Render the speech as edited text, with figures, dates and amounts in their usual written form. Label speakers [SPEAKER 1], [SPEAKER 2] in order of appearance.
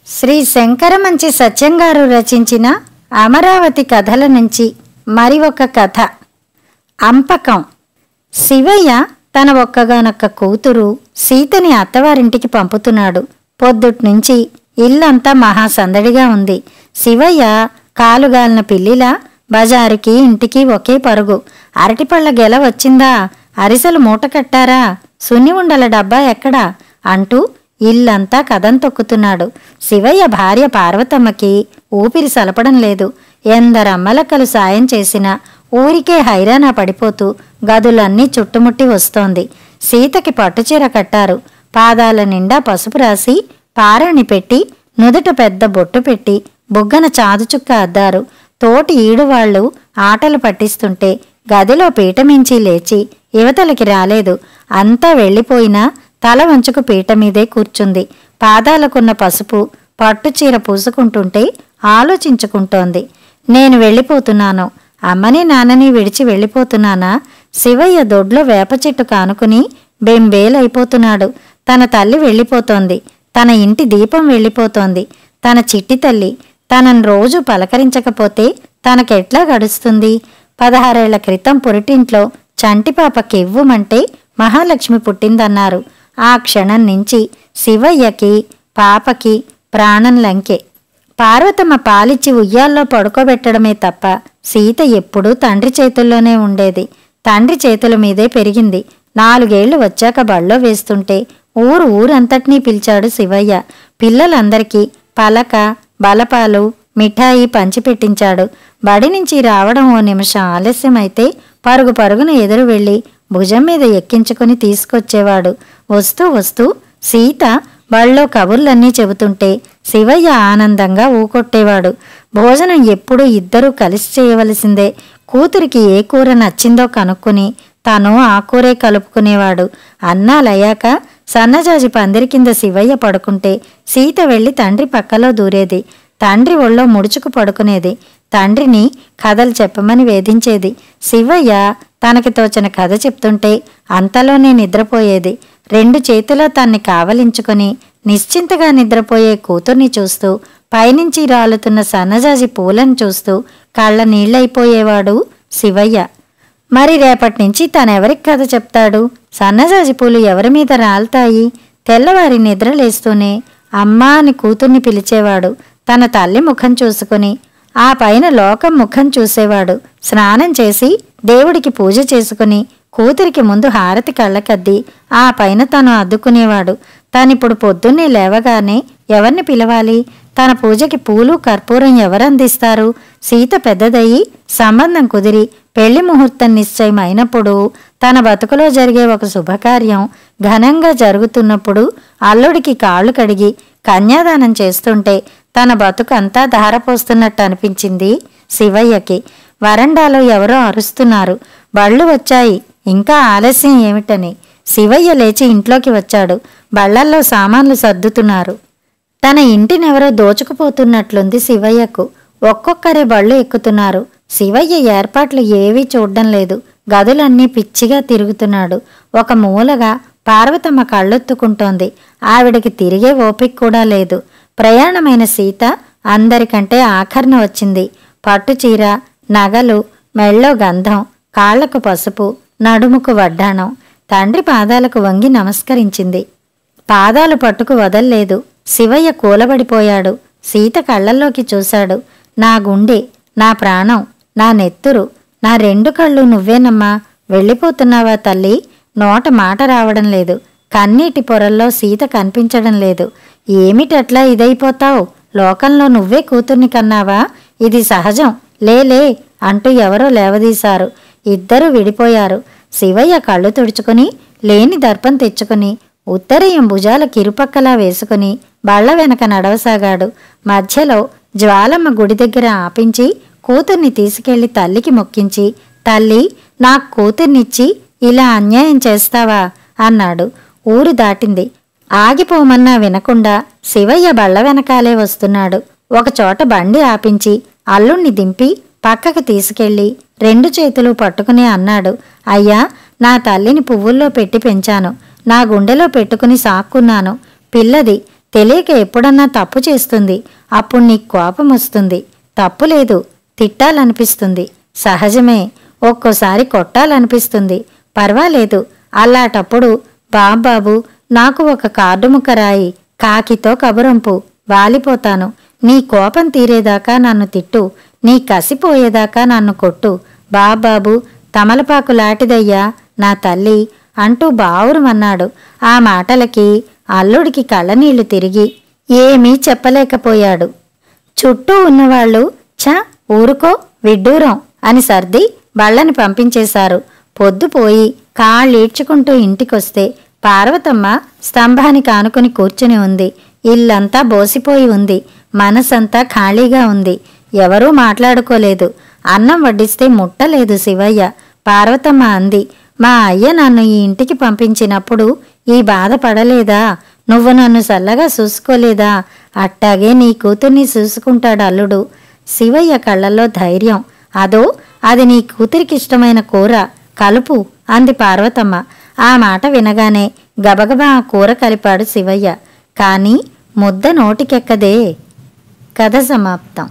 [SPEAKER 1] శ్రీ శంకరమంచి సత్యం గారు రచించిన అమరావతి కథల నుంచి మరి ఒక కథ. అంపకం. శివయ్య తన ఒక్కగానొక్క కూతురు సీతని అత్తవారింటికి పంపుతున్నాడు. పొద్దుట్నుంచి ఇల్లంతా మహా సందడిగా ఉంది. శివయ్య కాలుగాలిన పిల్లిలా బజారుకి ఇంటికి ఒకే పరుగు. అరటిపళ్ళ గెల వచ్చిందా, అరిసెలు మూట కట్టారా, సున్ని ఉండల డబ్బా ఎక్కడా అంటూ ఇల్లంతా కదం తొక్కుతున్నాడు. శివయ్య భార్య పార్వతమ్మకి ఊపిరి సలపడం లేదు. ఎందరమ్మలక్కలు సాయం చేసినా ఊరికే హైరానా పడిపోతూ గదులన్నీ చుట్టుముట్టి వస్తోంది. సీతకి పట్టుచీర కట్టారు. పాదాల నిండా పసుపు రాసి పారాణి పెట్టి నుదుట పెద్ద బొట్టు పెట్టి బుగ్గన చాదుచుక్క అద్దారు. తోటి ఈడువాళ్లు ఆటలు పట్టిస్తుంటే గదిలో పీటమించి లేచి యువతలకి రాలేదు. అంతా వెళ్ళిపోయినా తల వంచుకు పీట మీదే కూర్చుంది. పాదాలకున్న పసుపు పట్టుచీర పూసుకుంటుంటే ఆలోచించుకుంటోంది. నేను వెళ్ళిపోతున్నాను, అమ్మని నాన్నని విడిచి వెళ్ళిపోతున్నానా? శివయ్య దొడ్లో వేప చెట్టు కానుకుని బెంబేలైపోతున్నాడు. తన తల్లి వెళ్ళిపోతోంది, తన ఇంటి దీపం వెళ్ళిపోతోంది. తన చిట్టి తల్లి తనను రోజు పలకరించకపోతే తనకెట్లా గడుస్తుంది? 16 ఏళ్ల క్రితం పురిటింట్లో చంటిపాప కెవ్వుమంటే మహాలక్ష్మి పుట్టిందన్నారు. ఆ క్షణం నుంచి శివయ్యకి పాపకి ప్రాణం లంకే. పార్వతమ్మ పాలిచ్చి ఉయ్యాల్లో పడుకోబెట్టడమే తప్ప సీత ఎప్పుడూ తండ్రి చేతుల్లోనే ఉండేది. తండ్రి చేతుల మీదే పెరిగింది. 4 ఏళ్లు వచ్చాక బళ్ళో వేస్తుంటే ఊరంతటినీ పిలిచాడు శివయ్య. పిల్లలందరికీ పలక బలపాలు మిఠాయి పంచిపెట్టించాడు. బడి నుంచి రావడం ఓ నిమిషం ఆలస్యమైతే పరుగు పరుగున ఎదురు వెళ్ళి భుజం మీద ఎక్కించుకుని తీసుకొచ్చేవాడు. వస్తూ వస్తూ సీత బళ్ళో కబుర్లన్నీ చెబుతుంటే శివయ్య ఆనందంగా ఊకొట్టేవాడు. భోజనం ఎప్పుడూ ఇద్దరూ కలిసి చేయవలసిందే. కూతురికి ఏ కూర నచ్చిందో కనుక్కుని తను ఆ కూరే కలుపుకునేవాడు. అన్నాలయ్యాక సన్నజాజి పందిరి కింద శివయ్య పడుకుంటే సీత వెళ్ళి తండ్రి పక్కలో దూరేది. తండ్రి ఒళ్ళో ముడుచుకు పడుకునేది. తండ్రిని కథలు చెప్పమని వేధించేది. శివయ్య తనకి తోచిన కథ చెప్తుంటే అంతలోనే నిద్రపోయేది. 2 చేతులా తన్ని కావలించుకుని నిశ్చింతగా నిద్రపోయే కూతుర్ని చూస్తూ పైనుంచి రాలుతున్న సన్నజాజి పూలను చూస్తూ కళ్ళ నీళ్ళైపోయేవాడు శివయ్య. మరి రేపటినుంచి తనెవరికి కథ చెప్తాడు? సన్నజాజి పూలు ఎవరి మీద రాలుతాయి? తెల్లవారి నిద్రలేస్తూనే అమ్మా అని కూతుర్ని పిలిచేవాడు. తన తల్లి ముఖం చూసుకుని ఆ పైన లోకం ముఖం చూసేవాడు. స్నానం చేసి దేవుడికి పూజ చేసుకుని కూతురికి ముందు హారతి కళ్ళకద్ది ఆ పైన తను అద్దుకునేవాడు. తనిప్పుడు పొద్దున్నే లేవగానే ఎవరిని పిలవాలి? తన పూజకి పూలు కర్పూరం ఎవరందిస్తారు? సీత పెద్దదయ్యి సంబంధం కుదిరి పెళ్లి ముహూర్తం నిశ్చయం అయినప్పుడు, తన బతుకులో జరిగే ఒక శుభకార్యం ఘనంగా జరుగుతున్నప్పుడు అల్లుడికి కాళ్ళు కడిగి కన్యాదానం చేస్తుంటే తన బతుకంతా ధారపోస్తున్నట్టు అనిపించింది శివయ్యకి. వరండాలో ఎవరో అరుస్తున్నారు. బళ్ళు వచ్చాయి, ఇంకా ఆలస్యం ఏమిటని. శివయ్య లేచి ఇంట్లోకి వచ్చాడు. బళ్ళల్లో సామాన్లు సర్దుతున్నారు. తన ఇంటినెవరో దోచుకుపోతున్నట్లుంది శివయ్యకు. ఒక్కొక్కరే బళ్ళు ఎక్కుతున్నారు. శివయ్య ఏర్పాట్లు ఏవీ చూడ్డం లేదు. గదులన్నీ పిచ్చిగా తిరుగుతున్నాడు. ఒక మూలగా పార్వతమ్మ కళ్ళొత్తుకుంటోంది. ఆవిడకి తిరిగే ఓపిక కూడా లేదు. ప్రయాణమైన సీత అందరికంటే ఆఖర్న వచ్చింది. పట్టుచీర, నగలు, మెళ్ళో గంధం, కాళ్లకు పసుపు, నడుముకు వడ్డాణం. తండ్రి పాదాలకు వంగి నమస్కరించింది. పాదాలు పట్టుకు వదల్లేదు. శివయ్య కూలబడిపోయాడు. సీత కళ్ళల్లోకి చూశాడు. నా గుండె, నా ప్రాణం, నా నెత్తురు, నా 2 కళ్ళు నువ్వేనమ్మా. వెళ్ళిపోతున్నావా తల్లి? నోట మాట రావడం లేదు. కన్నీటి పొరల్లో సీత కనిపించడం లేదు. ఏమిటట్లా ఇదైపోతావు? లోకంలో నువ్వే కూతుర్ని కన్నావా? ఇది సహజం, లేలే అంటూ ఎవరో లేవదీశారు. ఇద్దరూ విడిపోయారు. శివయ్య కళ్ళు తుడుచుకుని లేని దర్పం తెచ్చుకుని ఉత్తరీయం భుజాల కిరుపక్కలా వేసుకుని బళ్ళ వెనక నడవసాగాడు. మధ్యలో జ్వాలమ్మ గుడి దగ్గర ఆపించి కూతుర్ని తీసుకెళ్లి తల్లికి మొక్కించి, తల్లి, నాకు కూతుర్నిచ్చి ఇలా అన్యాయం చేస్తావా అన్నాడు. ఊరు దాటింది. ఆగిపోమన్నా వినకుండా శివయ్య బళ్ళ వెనకాలే వస్తున్నాడు. ఒకచోట బండి ఆపించి అల్లుణ్ణి దింపి పక్కకు తీసుకెళ్లి 2 చేతులు పట్టుకుని అన్నాడు, అయ్యా, నా తల్లిని పువ్వుల్లో పెట్టి పెంచాను. నా గుండెలో పెట్టుకుని సాక్కున్నాను. పిల్లది, తెలియక ఎప్పుడన్నా తప్పు చేస్తుంది. అప్పుడు నీకు కోపం వస్తుంది. తప్పులేదు, తిట్టాలనిపిస్తుంది. సహజమే. ఒక్కోసారి కొట్టాలనిపిస్తుంది. పర్వాలేదు. అలాటప్పుడు బాబాబు నాకు ఒక కార్డు ముక్క రాయి, కాకితో కబురంపు, వాలిపోతాను. నీ కోపం తీరేదాకా నన్ను తిట్టు, నీ కసిపోయేదాకా నన్ను కొట్టు. బాబాబు తమలపాకు లాంటిదయ్యా నా తల్లి అంటూ బావురమన్నాడు. ఆ మాటలకి అల్లుడికి కళ్ళనీళ్లు తిరిగి ఏమీ చెప్పలేకపోయాడు. చుట్టూ ఉన్నవాళ్లు ఛ ఊరుకో విడ్డూరం అని సర్ది బళ్ళని పంపించేశారు. పొద్దుపోయి కాళ్ళీడ్చుకుంటూ ఇంటికొస్తే పార్వతమ్మ స్తంభానికి ఆనుకుని కూర్చుని ఉంది. ఇల్లంతా బోసిపోయి ఉంది. మనసంతా ఖాళీగా ఉంది. ఎవరూ మాట్లాడుకోలేదు. అన్నం వడ్డిస్తే ముట్టలేదు శివయ్య. పార్వతమ్మ అంది, మా అయ్య నన్ను ఈ ఇంటికి పంపించినప్పుడు ఈ బాధ పడలేదా? నువ్వు నన్ను సల్లగా చూసుకోలేదా? అట్టాగే నీ కూతుర్ని చూసుకుంటాడు అల్లుడు. శివయ్య కళ్ళల్లో ధైర్యం. అదో అది నీ కూతురికిష్టమైన కూర, కలుపు అంది పార్వతమ్మ. ఆ మాట వినగానే గబగబా ఆ కూర కలిపాడు శివయ్య. కానీ ముద్ద నోటికెక్కదే. కథ సమాప్తం.